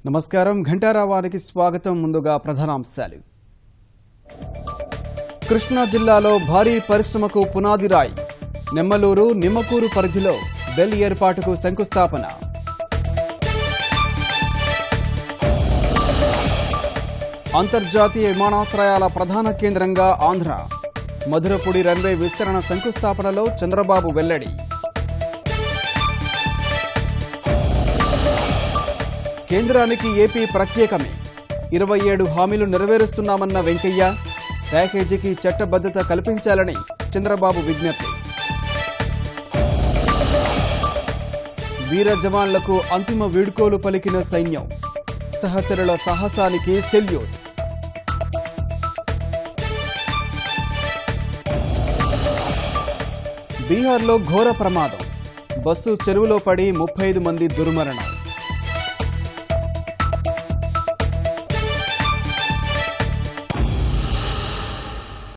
నమస్కారం ఘంటారావానికి స్వాగతం. ముందుగా ప్రధానాంశాలు. కృష్ణా జిల్లాలో భారీ పరిశ్రమకు పునాది రాయి. నెమ్మలూరు నిమ్మకూరు పరిధిలో బెల్ ఏర్పాటుకు శంకుస్థాపన. అంతర్జాతీయ విమానాశ్రయాల ప్రధాన కేంద్రంగా ఆంధ్ర. మధురపూడి రన్వే విస్తరణ శంకుస్థాపనలో చంద్రబాబు వెల్లడి. కేంద్రానికి ఏపీ ప్రత్యేకమే. 27 హామీలు నెరవేరుస్తున్నామన్న వెంకయ్య. ప్యాకేజీకి చట్టబద్ధత కల్పించాలని చంద్రబాబు విజ్ఞప్తి. వీర జవాన్లకు అంతిమ వీడ్కోలు పలికిన సైన్యం. సహచరుల సాహసానికి సెల్యూట్. బీహార్లో ఘోర ప్రమాదం. బస్సు చెరువులో పడి 35 మంది దుర్మరణం.